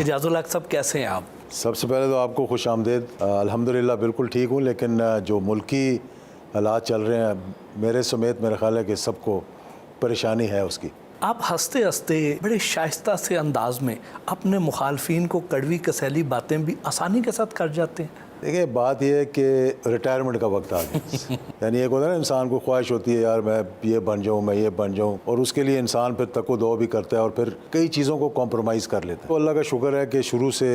इजाज़ुल हक साहब, कैसे हैं आप? सबसे पहले तो आपको खुश आमदेद। अल्हम्दुलिल्लाह बिल्कुल ठीक हूँ, लेकिन जो मुल्की हालात चल रहे हैं मेरे समेत मेरा ख्याल है कि सबको परेशानी है उसकी। आप हंसते हंसते बड़े शाइस्ता से अंदाज में अपने मुखालफिन को कड़वी कसैली बातें भी आसानी के साथ कर जाते हैं। देखिए, बात यह है कि रिटायरमेंट का वक्त आ गया। यानी एक होता है ना, इंसान को ख्वाहिश होती है यार मैं ये बन जाऊँ, मैं ये बन जाऊँ, और उसके लिए इंसान फिर तको दो भी करता है और फिर कई चीज़ों को कॉम्प्रोमाइज़ कर लेता है। तो अल्लाह का शुक्र है कि शुरू से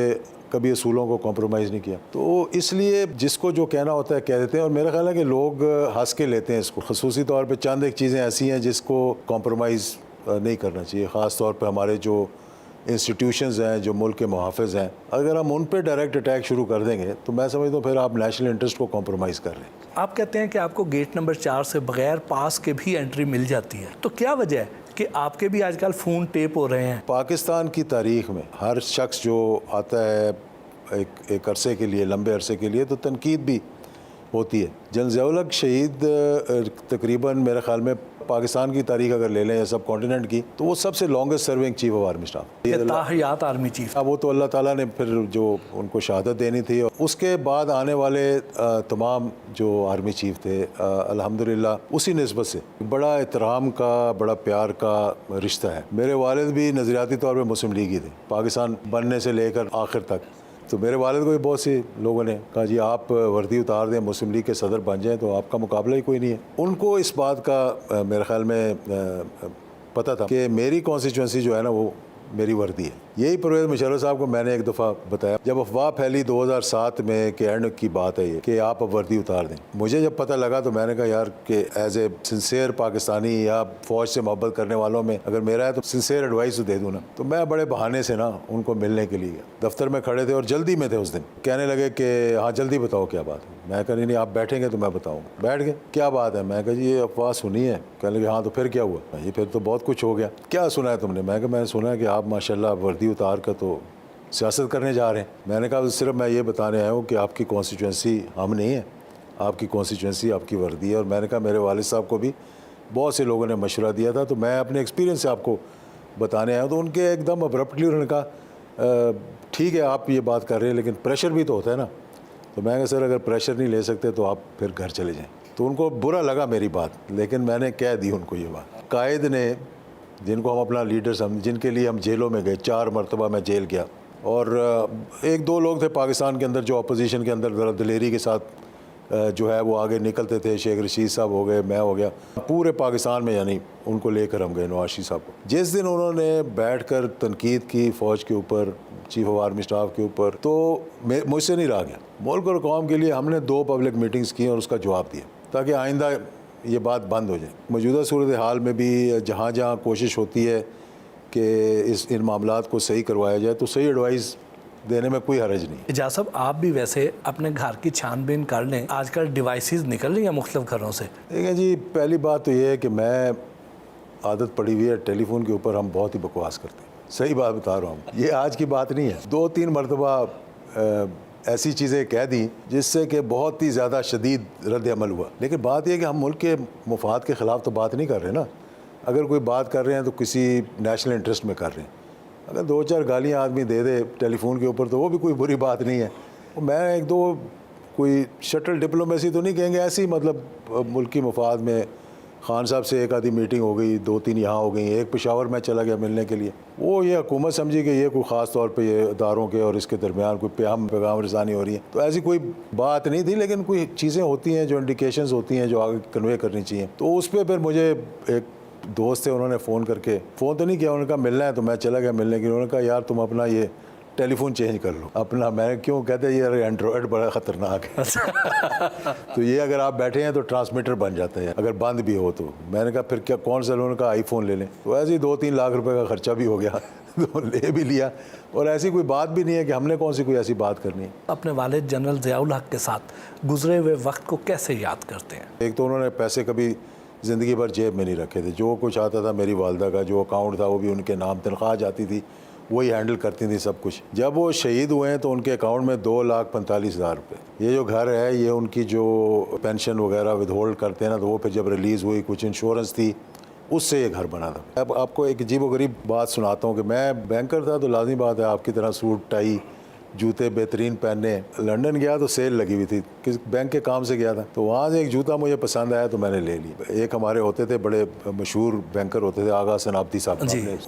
कभी असूलों को कॉम्प्रोमाइज़ नहीं किया, तो इसलिए जिसको जो कहना होता है कह देते हैं। और मेरा ख्याल है कि लोग हंस के लेते हैं इसको। खसूसी तौर पर चंद एक चीज़ें ऐसी हैं जिसको कॉम्प्रोमाइज़ नहीं करना चाहिए। ख़ास तौर पर हमारे जो इंस्टीट्यूशंस हैं, जो मुल्क के मुहाफ़िज़ हैं, अगर हम उन पे डायरेक्ट अटैक शुरू कर देंगे तो मैं समझता हूँ फिर आप नेशनल इंटरेस्ट को कॉम्प्रोमाइज़ कर रहे हैं। आप कहते हैं कि आपको गेट नंबर 4 से बगैर पास के भी एंट्री मिल जाती है, तो क्या वजह है कि आपके भी आजकल फ़ोन टेप हो रहे हैं? पाकिस्तान की तारीख़ में हर शख्स जो आता है एक अरसे के लिए, लंबे अरसे के लिए, तो तनकीद भी होती है। जनरल ज़ियाउल हक शहीद तकरीबन मेरे ख्याल में पाकिस्तान की तारीख अगर ले लें या सब कॉन्टिनेंट की, तो वो सबसे longest serving chief of army staff, ताहियात आर्मी चीफ। वो तो अल्लाह ताला ने फिर जो उनको शहादत देनी थी। उसके बाद आने वाले तमाम जो आर्मी चीफ थे, अल्हम्दुलिल्लाह उसी निस्बत से बड़ा एहतराम का, बड़ा प्यार का रिश्ता है। मेरे वालिद भी नज़रियाती तौर पर मुस्लिम लीग ही थे, पाकिस्तान बनने से लेकर आखिर तक। तो मेरे वालिद को भी बहुत से लोगों ने कहा जी आप वर्दी उतार दें, मुस्लिम लीग के सदर बन जाएं तो आपका मुकाबला ही कोई नहीं है। उनको इस बात का मेरे ख्याल में पता था कि मेरी कॉन्स्टिट्यूंसी जो है ना वो मेरी वर्दी है। यही परवेज़ मुशर्रफ साहब को मैंने एक दफ़ा बताया जब अफवाह फैली 2007 में कि एंड की बात है ये कि आप अब वर्दी उतार दें। मुझे जब पता लगा तो मैंने कहा यार कि एज ए सिंसियर पाकिस्तानी या फ़ौज से मोहब्बत करने वालों में अगर मेरा है तो सिंसियर एडवाइस तो दे दूँ ना। तो मैं बड़े बहाने से ना उनको मिलने के लिए गया। दफ्तर में खड़े थे और जल्दी में थे उस दिन। कहने लगे कि हाँ जल्दी बताओ क्या बात है। मैं कहा नहीं आप बैठेंगे तो मैं बताऊँगा। बैठ गए, क्या बात है? मैं कहा जी ये अफवाह सुनी है। कहने लगे हाँ तो फिर क्या हुआ? ये फिर तो बहुत कुछ हो गया। क्या सुना है तुमने? मैं कहा मैंने सुना है कि आप माशाल्लाह वर्दी उतार कर तो सियासत करने जा रहे हैं। मैंने कहा सिर्फ मैं ये बताने आया हूँ कि आपकी कॉन्स्टिट्यूंसी हम नहीं है, आपकी कॉन्स्टिट्यूंसी आपकी वर्दी है। और मैंने कहा मेरे वालिद साहब को भी बहुत से लोगों ने मशवरा दिया था, तो मैं अपने एक्सपीरियंस से आपको बताने आया हूँ। तो उनके एकदम अब्रप्टली उन्होंने कहा ठीक है आप ये बात कर रहे हैं लेकिन प्रेशर भी तो होता है ना। तो मैं कहा सर अगर प्रेशर नहीं ले सकते तो आप फिर घर चले जाएँ। तो उनको बुरा लगा मेरी बात, लेकिन मैंने कह दी उनको ये बात। कायद ने, जिनको हम अपना लीडर समझ, जिनके लिए हम जेलों में गए, 4 मरतबा मैं जेल गया, और एक दो लोग थे पाकिस्तान के अंदर जो अपोजिशन के अंदर ज़रा दिलेरी के साथ जो है वो आगे निकलते थे। शेख रशीद साहब हो गए, मैं हो गया, पूरे पाकिस्तान में यानी उनको लेकर हम गए नवाज शरीफ साहब को। जिस दिन उन्होंने बैठकर तनकीद की फ़ौज के ऊपर, चीफ ऑफ आर्मी स्टाफ के ऊपर, तो मुझसे नहीं रहा गया। मुल्क और कौम के लिए हमने 2 पब्लिक मीटिंग्स की और उसका जवाब दिया ताकि आइंदा ये बात बंद हो जाए। मौजूदा सूरत हाल में भी जहाँ जहाँ कोशिश होती है कि इन मामलात को सही करवाया जाए तो सही एडवाइस देने में कोई हर्ज नहीं। इजाज़ साहब, आप भी वैसे अपने घर की छानबीन कर लें, आजकल डिवाइसेस निकल रही हैं मुख्तलिफ घरों से। देखिए जी, पहली बात तो ये है कि मैं आदत पड़ी हुई है टेलीफोन के ऊपर हम बहुत ही बकवास करते हैं। सही बात बता रहा हूँ, ये आज की बात नहीं है। 2-3 मरतबा ऐसी चीज़ें कह दी जिससे कि बहुत ही ज़्यादा शदीद रद्द अमल हुआ। लेकिन बात यह है कि हम मुल्क के मुफाद के ख़िलाफ़ तो बात नहीं कर रहे ना। अगर कोई बात कर रहे हैं तो किसी नेशनल इंटरेस्ट में कर रहे हैं। अगर 2-4 गालियाँ आदमी दे दे टेलीफोन के ऊपर तो वो भी कोई बुरी बात नहीं है। मैं एक दो कोई शटल डिप्लोमेसी तो नहीं कहेंगे, ऐसी मतलब मुल्की मुफाद में खान साहब से एक आधी मीटिंग हो गई, 2-3 यहाँ हो गई, एक पेशावर में चला गया मिलने के लिए। वो ये हुकूमत समझी कि ये कोई ख़ास तौर पे ये इदारों के और इसके दरमियान कोई पैगाम रसानी हो रही है, तो ऐसी कोई बात नहीं थी। लेकिन कोई चीज़ें होती हैं जो इंडिकेशंस होती हैं जो आगे कन्वे करनी चाहिए। तो उस पर फिर मुझे एक दोस्त थे, उन्होंने फ़ोन करके, फ़ोन तो नहीं किया, उन्होंने कहा मिलना है, तो मैं चला गया मिलने के लिए। उन्होंने कहा यार तुम अपना ये टेलीफोन चेंज कर लो अपना। मैंने क्यों? कहते यार एंड्रॉयड बड़ा ख़तरनाक है। तो ये अगर आप बैठे हैं तो ट्रांसमीटर बन जाता है अगर बंद भी हो तो। मैंने कहा फिर क्या कौन सा? उन्होंने कहा आईफोन ले लें। तो ऐसे ही 2-3 लाख रुपए का खर्चा भी हो गया तो ले भी लिया। और ऐसी कोई बात भी नहीं है कि हमने कौन सी कोई ऐसी बात करनी है। अपने वालिद जनरल ज़ियाउल हक के साथ गुजरे हुए वक्त को कैसे याद करते हैं? एक तो उन्होंने पैसे कभी ज़िंदगी भर जेब में नहीं रखे थे। जो कुछ आता था मेरी वालदा का जो अकाउंट था वो भी उनके नाम, तनख्वाह जाती थी वही हैंडल करती थी सब कुछ। जब वो शहीद हुए हैं तो उनके अकाउंट में 2,45,000 रुपये। ये जो घर है ये उनकी जो पेंशन वगैरह विद होल्ड करते हैं ना, तो वो फिर जब रिलीज़ हुई, कुछ इंश्योरेंस थी उससे ये घर बना था। अब आपको एक अजीबोगरीब बात सुनाता हूँ कि मैं बैंकर था तो लाजमी बात है आपकी तरह सूट टाई जूते बेहतरीन पहने। लंदन गया तो सेल लगी हुई थी, किस बैंक के काम से गया था, तो वहाँ से एक जूता मुझे पसंद आया तो मैंने ले लिया। एक हमारे होते थे बड़े मशहूर बैंकर होते थे आगा सनाब्दी साहब,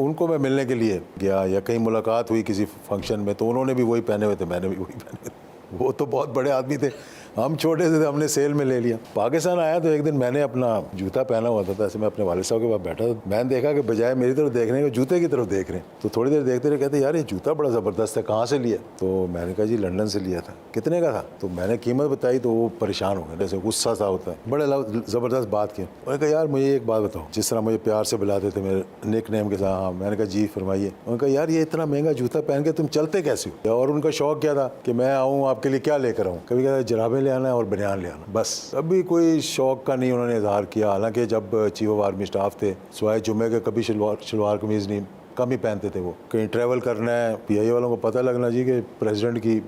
उनको मैं मिलने के लिए गया या कहीं मुलाकात हुई किसी फंक्शन में, तो उन्होंने भी वही पहने हुए थे, मैंने भी वही पहने हुए थे। वो तो बहुत बड़े आदमी थे, हम छोटे थे, हमने सेल में ले लिया। पाकिस्तान आया तो एक दिन मैंने अपना जूता पहना हुआ था, ऐसे मैं अपने वालिद साहब के पास बैठा था, मैंने देखा कि बजाय मेरी तरफ देखने के जूते की तरफ देख रहे हैं। तो थोड़ी देर देखते रहे, कहते यार ये जूता बड़ा ज़बरदस्त है, कहाँ से लिया? तो मैंने कहा जी लंदन से लिया था। कितने का था? तो मैंने कीमत बताई तो वो परेशान हो गए, जैसे गुस्सा सा होता है, बड़े ज़बरदस्त बात की। उन्होंने कहा यार मुझे एक बात बताओ, जिस तरह मुझे प्यार से बुलाते थे मेरे निक नेम के साथ। हाँ, मैंने कहा जी फरमाइए। उन्होंने कहा यार ये इतना महंगा जूता पहन के तुम चलते कैसे हो? और उनका शौक क्या था कि मैं आऊँ आपके लिए क्या लेकर आऊँ, कभी कहता जराबें ले आना है और बनियान ले आना, बस। अभी कोई शौक का नहीं उन्होंने इजहार किया। हालांकि जब चीफ ऑफ आर्मी स्टाफ थे, सिवाय जुम्मे के कभी शलवार कमीज़ नहीं, कम ही पहनते थे वो। कहीं ट्रैवल करना है, PIA वालों को पता लगना जी कि प्रेसिडेंट की,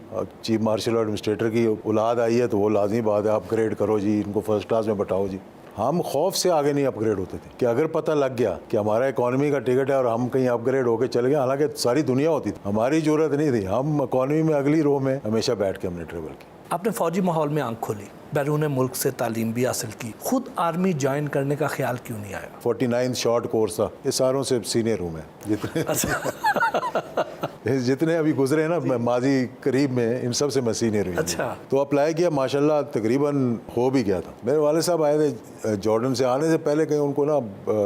चीफ मार्शल और एडमिनिस्ट्रेटर की औलाद आई है, तो वो लाजमी बात है अपग्रेड करो जी, इनको फर्स्ट क्लास में बैठाओ जी। हम खौफ से आगे नहीं अपग्रेड होते थे कि अगर पता लग गया कि हमारा इकॉनमी का टिकट है और हम कहीं अपग्रेड होकर चले गए, हालांकि सारी दुनिया होती थी, हमारी जरूरत नहीं थी, हम इकॉनमी में अगली रो में हमेशा बैठ के हमने ट्रेवल की। आपने फौजी माहौल में आंख खोली, बैरून मुल्क से तालीम भी हासिल की, खुद आर्मी ज्वाइन करने का ख्याल क्यों नहीं आया? 49 शॉर्ट कोर्स था, ये सारों से सीनियर हूँ मैं, जितने अभी गुजरे ना माजी करीब में, इन सब से मैं सीनियर हूँ। अच्छा। तो अप्लाई किया, माशाल्लाह तकरीबन हो भी गया था। मेरे वाले साहब आए थे जॉर्डन से, आने से पहले कहीं उनको ना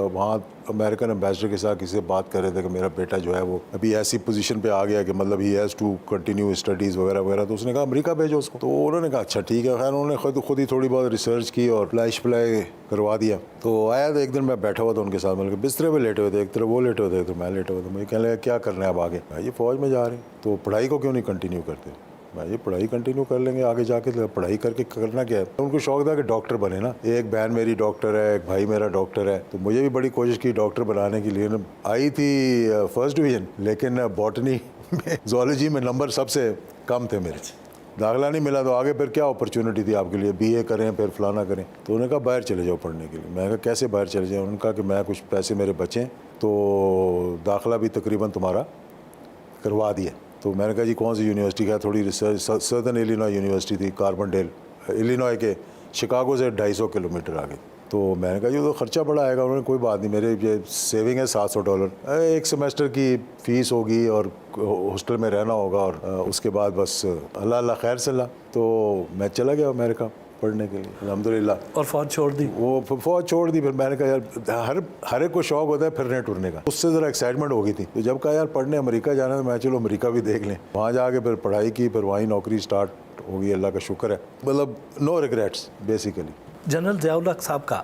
वहाँ अमेरिकन एम्बेसडर के साथ किसी से बात कर रहे थे कि मेरा बेटा जो है वो अभी ऐसी पोजीशन पे आ गया कि मतलब he has to continue studies वगैरह वगैरह। तो उसने कहा अमेरिका भेजो उसको। तो उन्होंने कहा अच्छा ठीक है। खैर उन्होंने खुद ही थोड़ी बहुत रिसर्च की और अप्लाई करवा दिया। तो आया तो एक दिन मैं बैठा हुआ था उनके साथ, मतलब बिस्तरे पे लेटे हुए थे, एक तरफ वो लेटे हुए थे, तो मैं लेटे हुआ था। मुझे कहने लगा क्या करना है अब आगे? ये फ़ौज में जा रहे हैं, तो पढ़ाई को क्यों नहीं कंटिन्यू करते? मैं ये पढ़ाई कंटिन्यू कर लेंगे आगे जाके, तो पढ़ाई करके करना क्या है। उनको शौक था कि डॉक्टर बने ना, एक बहन मेरी डॉक्टर है, एक भाई मेरा डॉक्टर है, तो मुझे भी बड़ी कोशिश की डॉक्टर बनाने के लिए। आई थी फर्स्ट डिवीज़न, लेकिन बॉटनी में ज़ूलॉजी में नंबर सबसे कम थे मेरे, दाखिला नहीं मिला। तो आगे फिर क्या अपॉर्चुनिटी थी आपके लिए, BA करें फिर फलाना करें? तो उन्होंने कहा बाहर चले जाओ पढ़ने के लिए। मैंने कहा कैसे बाहर चले जाओ? उन्होंने कहा कि मैं कुछ पैसे मेरे बचें तो दाखिला भी तकरीबन तुम्हारा करवा दिया। तो मैंने कहा जी कौन सी यूनिवर्सिटी का? थोड़ी रिसर्च, सदर्न इलिनॉय यूनिवर्सिटी थी, कार्बनडेल, इलिनॉय के, शिकागो से 250 किलोमीटर आगे। तो मैंने कहा जी तो ख़र्चा बड़ा आएगा। उन्होंने कोई बात नहीं, मेरे ये सेविंग है $700, एक सेमेस्टर की फ़ीस होगी और हॉस्टल में रहना होगा, और उसके बाद बस अल्लाह अल्लाह खैर सल्ला। तो मैं चला गया अमेरिका पढ़ने के लिए, अल्हम्दुलिल्लाह। और फौज छोड़ दी? वो फौज छोड़ दी। फिर मैंने कहा यार हर एक को शौक होता है फिरने टुरने का, उससे ज़रा एक्साइटमेंट हो गई थी। तो जब कहा यार पढ़ने अमेरिका जाना है, मैं चलो अमेरिका भी देख लें। वहाँ जाके फिर पढ़ाई की, फिर वहीं नौकरी स्टार्ट हो गई, अल्लाह का शुक्र है। मतलब नो रिग्रेट्स बेसिकली। जनरल ज़िया-उल-हक साहब का